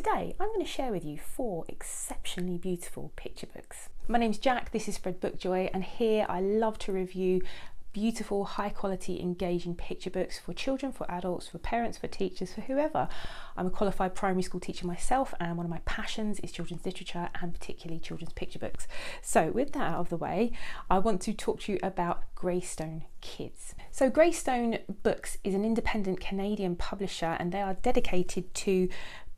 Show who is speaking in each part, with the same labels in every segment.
Speaker 1: today I'm going to share with you 4 exceptionally beautiful picture books. My name's Jack, this is Spread Book Joy, and here I love to review beautiful, high quality, engaging picture books for children, for adults, for parents, for teachers, for whoever. I'm a qualified primary school teacher myself, and one of my passions is children's literature and particularly children's picture books. So with that out of the way, I want to talk to you about Greystone Kids. So Greystone Books is an independent Canadian publisher, and they are dedicated to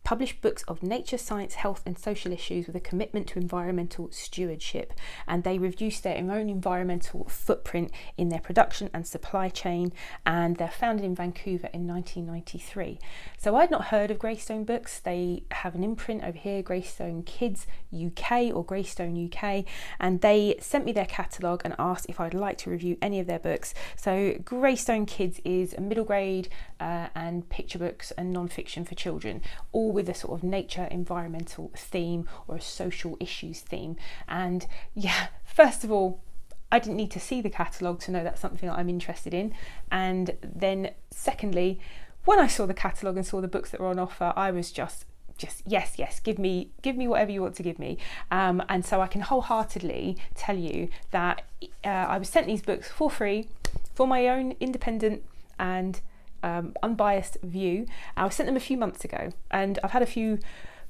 Speaker 1: publish books of nature, science, health and social issues with a commitment to environmental stewardship, and they reduce their own environmental footprint in their production and supply chain, and they're founded in Vancouver in 1993. So I'd not heard of Greystone Books. They have an imprint over here, Greystone Kids UK or Greystone UK, and they sent me their catalogue and asked if I'd like to review any of their books. So Greystone Kids is a middle grade and picture books and non-fiction for children, all with a sort of nature environmental theme or a social issues theme. And yeah, first of all, I didn't need to see the catalogue to know that's something that I'm interested in, and then secondly, when I saw the catalogue and saw the books that were on offer, I was just yes, give me whatever you want to give me. And so I can wholeheartedly tell you that I was sent these books for free for my own independent and unbiased view. I was sent them a few months ago, and I've had a few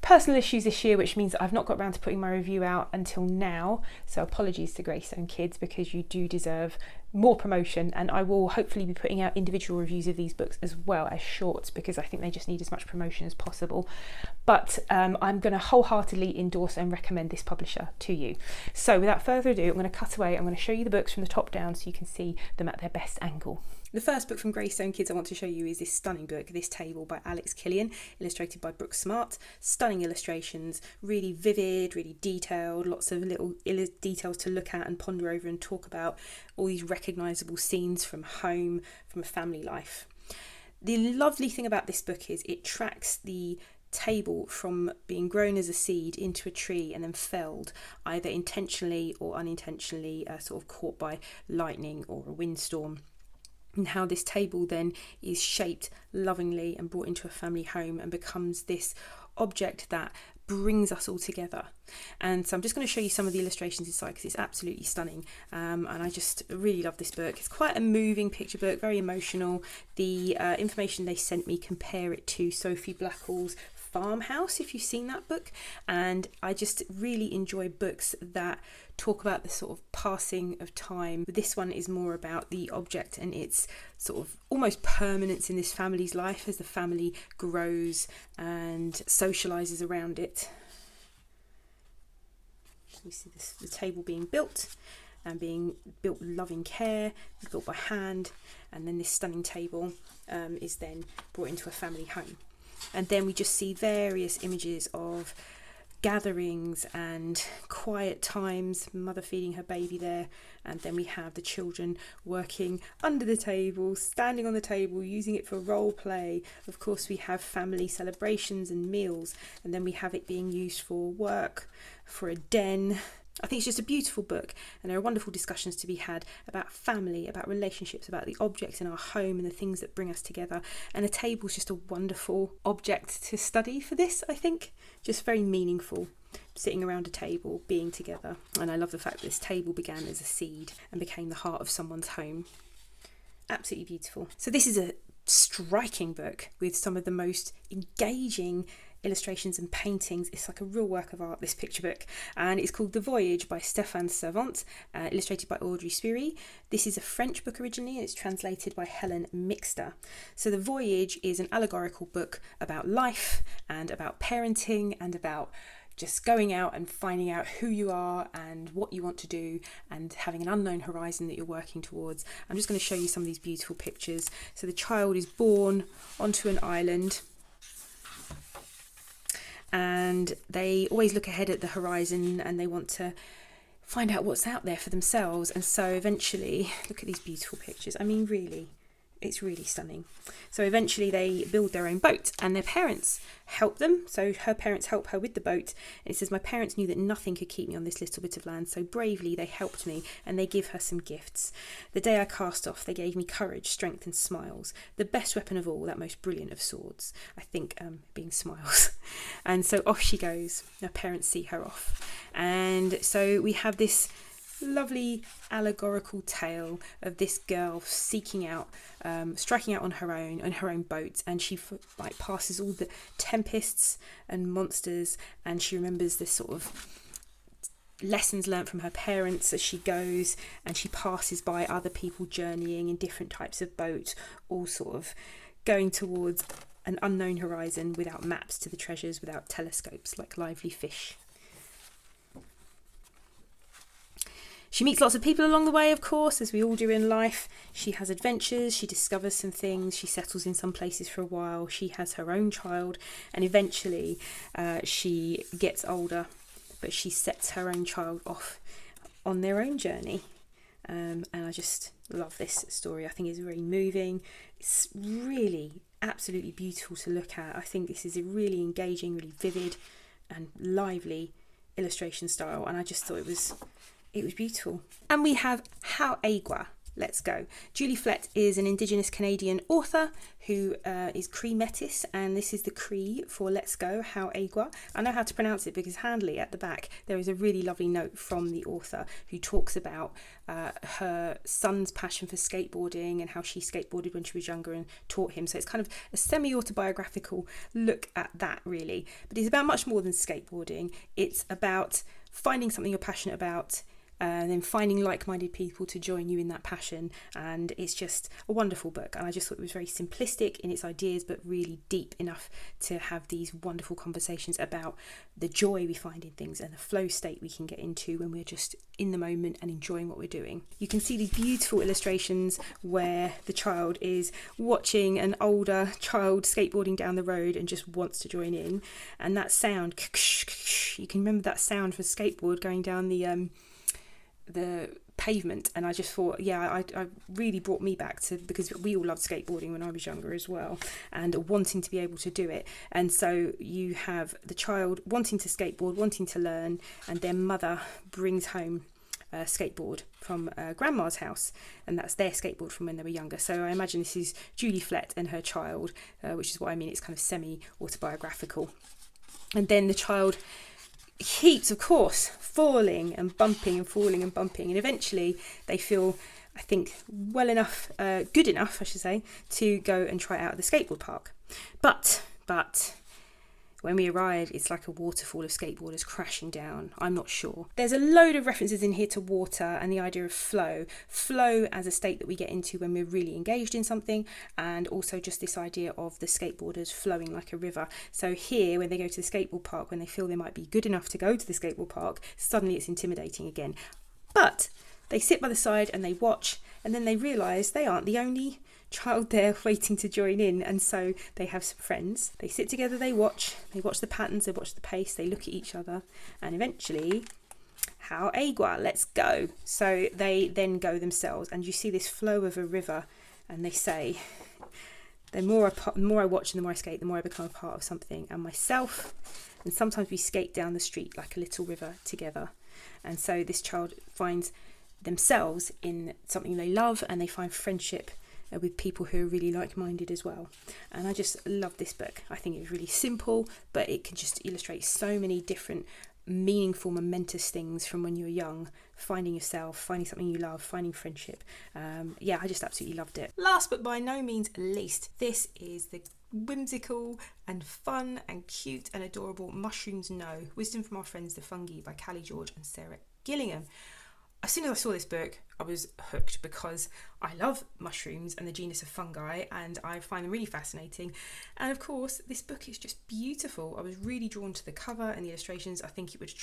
Speaker 1: personal issues this year, which means that I've not got around to putting my review out until now. So apologies to Greystone Kids, because you do deserve more promotion, and I will hopefully be putting out individual reviews of these books as well as shorts, because I think they just need as much promotion as possible. But I'm going to wholeheartedly endorse and recommend this publisher to you. So without further ado, I'm going to cut away. I'm going to show you the books from the top down so you can see them at their best angle. The first book from Greystone Kids I want to show you is this stunning book, This Table by Killian, illustrated by Brooke. Stunning illustrations, really vivid, really detailed, lots of little details to look at and ponder over and talk about, all these recognisable scenes from home, from a family life. The lovely thing about this book is it tracks the table from being grown as a seed into a tree and then felled, either intentionally or unintentionally, sort of caught by lightning or a windstorm, and how this table then is shaped lovingly and brought into a family home and becomes this object that brings us all together. And so I'm just going to show you some of the illustrations inside, because it's absolutely stunning, and I just really love this book. It's quite a moving picture book, very emotional. The information they sent me compare it to Sophie Blackall's Farmhouse, if you've seen that book, and I just really enjoy books that talk about the sort of passing of time. This one is more about the object and its sort of almost permanence in this family's life as the family grows and socialises around it. So we see the table being built and being built with loving care, built by hand, and then this stunning table is then brought into a family home. And then we just see various images of gatherings and quiet times, mother feeding her baby there, and then we have the children working under the table, standing on the table, using it for role play. Of course we have family celebrations and meals, and then we have it being used for work, for a den. I think it's just a beautiful book, and there are wonderful discussions to be had about family, about relationships, about the objects in our home and the things that bring us together. And a table is just a wonderful object to study for this, I think. Just very meaningful, sitting around a table, being together. And I love the fact that this table began as a seed and became the heart of someone's home. Absolutely beautiful. So this is a striking book with some of the most engaging illustrations and paintings. It's like a real work of art, this picture book, and it's called The Voyage by Stephane, illustrated by Audrey, Spiry. This is a French book originally, and it's translated by Helen Mixter. So The Voyage is an allegorical book about life and about parenting and about just going out and finding out who you are and what you want to do and having an unknown horizon that you're working towards. I'm just going to show you some of these beautiful pictures. So the child is born onto an island, and they always look ahead at the horizon and they want to find out what's out there for themselves. And so eventually, look at these beautiful pictures. I mean, really, It's really stunning. So eventually they build their own boat and their parents help them. So her parents help her with the boat. And it says, my parents knew that nothing could keep me on this little bit of land, so bravely they helped me and they give her some gifts. The day I cast off, they gave me courage, strength and smiles. The best weapon of all, that most brilliant of swords. I think being smiles. And so off she goes. Her parents see her off. And so we have this lovely allegorical tale of this girl seeking out, striking out on her own boat, and she passes all the tempests and monsters, and she remembers this sort of lessons learnt from her parents as she goes, and she passes by other people journeying in different types of boat, all sort of going towards an unknown horizon without maps to the treasures, without telescopes, like lively fish. She meets lots of people along the way, of course, as we all do in life. She has adventures, she discovers some things, she settles in some places for a while, she has her own child, and eventually she gets older, but she sets her own child off on their own journey. And I just love this story. I think it's very moving. It's really absolutely beautiful to look at. I think this is a really engaging, really vivid and lively illustration style, and I just thought it was beautiful. And we have How Aigua, Let's Go. Julie Flett is an Indigenous Canadian author who is Cree Metis, and this is the Cree for Let's Go, How Aigua. I know how to pronounce it because handily at the back there is a really lovely note from the author who talks about her son's passion for skateboarding and how she skateboarded when she was younger and taught him. So it's kind of a semi-autobiographical look at that, really. But it's about much more than skateboarding. It's about finding something you're passionate about, and then finding like-minded people to join you in that passion. And it's just a wonderful book, and I just thought it was very simplistic in its ideas but really deep enough to have these wonderful conversations about the joy we find in things and the flow state we can get into when we're just in the moment and enjoying what we're doing. You can see these beautiful illustrations where the child is watching an older child skateboarding down the road and just wants to join in, and that sound, you can remember that sound for skateboard going down the pavement, and I just thought, I really brought me back to, because we all loved skateboarding when I was younger as well, and wanting to be able to do it. And so you have the child wanting to skateboard, wanting to learn, and their mother brings home a skateboard from grandma's house, and that's their skateboard from when they were younger. So I imagine this is Julie Flett and her child, which is what I mean, it's kind of semi-autobiographical. And then the child keeps, of course, falling and bumping and falling and bumping, and eventually they feel, I think, well enough, good enough, I should say, to go and try out at the skateboard park. But when we arrive, it's like a waterfall of skateboarders crashing down. I'm not sure. There's a load of references in here to water and the idea of flow as a state that we get into when we're really engaged in something, and also just this idea of the skateboarders flowing like a river. So here, when they go to the skateboard park, when they feel they might be good enough to go to the skateboard park, suddenly it's intimidating again. But they sit by the side and they watch, and then they realise they aren't the only child there waiting to join in, and so they have some friends. They sit together, they watch the patterns, they watch the pace, they look at each other, and eventually, how aigua, let's go. So they then go themselves, and you see this flow of a river, and they say, the more I watch and the more I skate, the more I become a part of something and myself. And sometimes we skate down the street like a little river together. And so this child finds themselves in something they love, and they find friendship with people who are really like-minded as well. And I just love this book. I think it's really simple, but it can just illustrate so many different meaningful, momentous things from when you were young, finding yourself, finding something you love, finding friendship. I just absolutely loved it. Last but by no means least, this is the whimsical and fun and cute and adorable Mushrooms Know, Wisdom from Our Friends the Fungi by Kellie George and Sara Gillingham. As soon as I saw this book, I was hooked because I love mushrooms and the genus of fungi, and I find them really fascinating. And of course, this book is just beautiful. I was really drawn to the cover and the illustrations. I think it would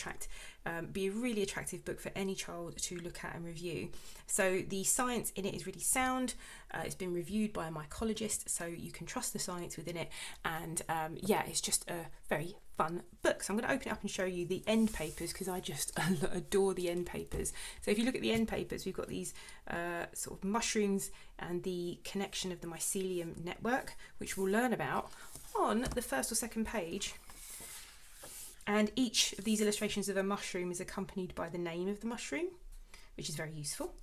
Speaker 1: be a really attractive book for any child to look at and review. So the science in it is really sound. It's been reviewed by a mycologist, so you can trust the science within it. And it's just a very fun book. So I'm going to open it up and show you the end papers because I just adore the end papers. So if you look at the end papers, we've got these sort of mushrooms and the connection of the mycelium network, which we'll learn about on the first or second page. And each of these illustrations of a mushroom is accompanied by the name of the mushroom, which is very useful.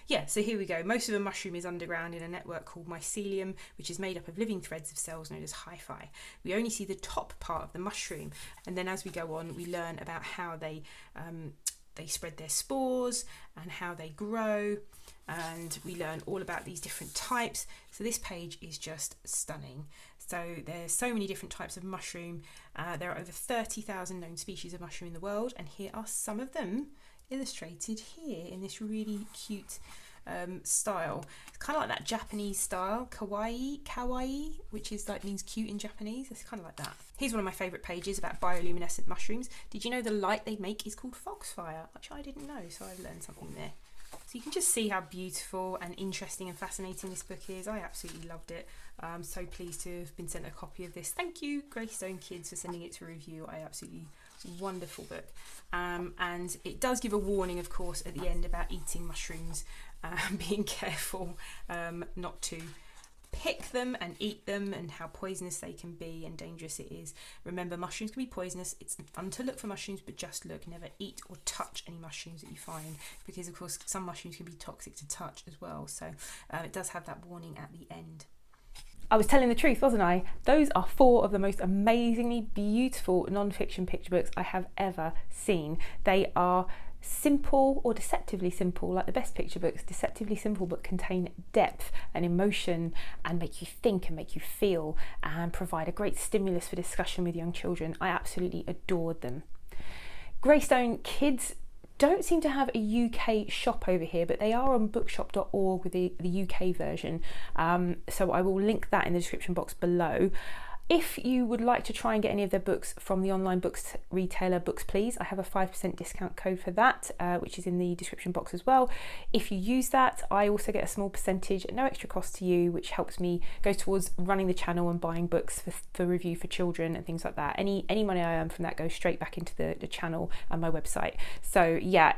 Speaker 1: Yeah, so here we go. Most of a mushroom is underground in a network called mycelium, which is made up of living threads of cells known as hyphae. We only see the top part of the mushroom, and then as we go on, we learn about how they spread their spores and how they grow, and we learn all about these different types. So this page is just stunning. So there's so many different types of mushroom. There are over 30,000 known species of mushroom in the world, and here are some of them illustrated here in this really cute style. It's kind of like that Japanese style, kawaii, which is like means cute in Japanese. It's kind of like that. Here's one of my favourite pages about bioluminescent mushrooms. Did you know the light they make is called foxfire? Which I didn't know, so I've learned something there. So you can just see how beautiful and interesting and fascinating this book is. I absolutely loved it. I'm so pleased to have been sent a copy of this. Thank you, Greystone Kids, for sending it to review. I absolutely wonderful book. And it does give a warning, of course, at the end about eating mushrooms, being careful not to pick them and eat them, and how poisonous they can be and dangerous it is. Remember, mushrooms can be poisonous. It's fun to look for mushrooms, but just look. Never eat or touch any mushrooms that you find, because of course some mushrooms can be toxic to touch as well. So it does have that warning at the end. I was telling the truth, wasn't I? Those are 4 of the most amazingly beautiful non-fiction picture books I have ever seen. They are simple or deceptively simple, like the best picture books, deceptively simple, but contain depth and emotion and make you think and make you feel and provide a great stimulus for discussion with young children. I absolutely adored them. Greystone Kids don't seem to have a UK shop over here, but they are on bookshop.org with the UK version. So I will link that in the description box below. If you would like to try and get any of their books from the online books retailer Books Please, I have a 5% discount code for that, which is in the description box as well. If you use that, I also get a small percentage at no extra cost to you, which helps me go towards running the channel and buying books for review for children and things like that. Any money I earn from that goes straight back into the channel and my website. So yeah,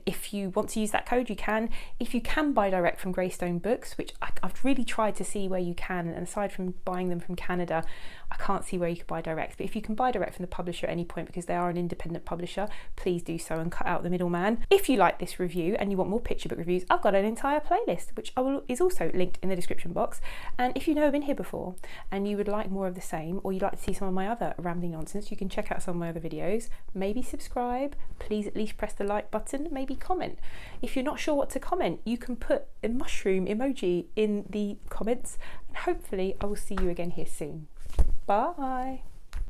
Speaker 1: if you want to use that code, you can. If you can buy direct from Greystone Books, which I've really tried to see where you can, and aside from buying them from Canada, I can't see where you could buy direct. But if you can buy direct from the publisher at any point, because they are an independent publisher, please do so and cut out the middleman. If you like this review and you want more picture book reviews, I've got an entire playlist, which is also linked in the description box. And if you've never been here before and you would like more of the same, or you'd like to see some of my other rambling nonsense, you can check out some of my other videos. Maybe subscribe, please at least press the like button, maybe comment. If you're not sure what to comment, you can put a mushroom emoji in the comments, and hopefully I will see you again here soon. Bye.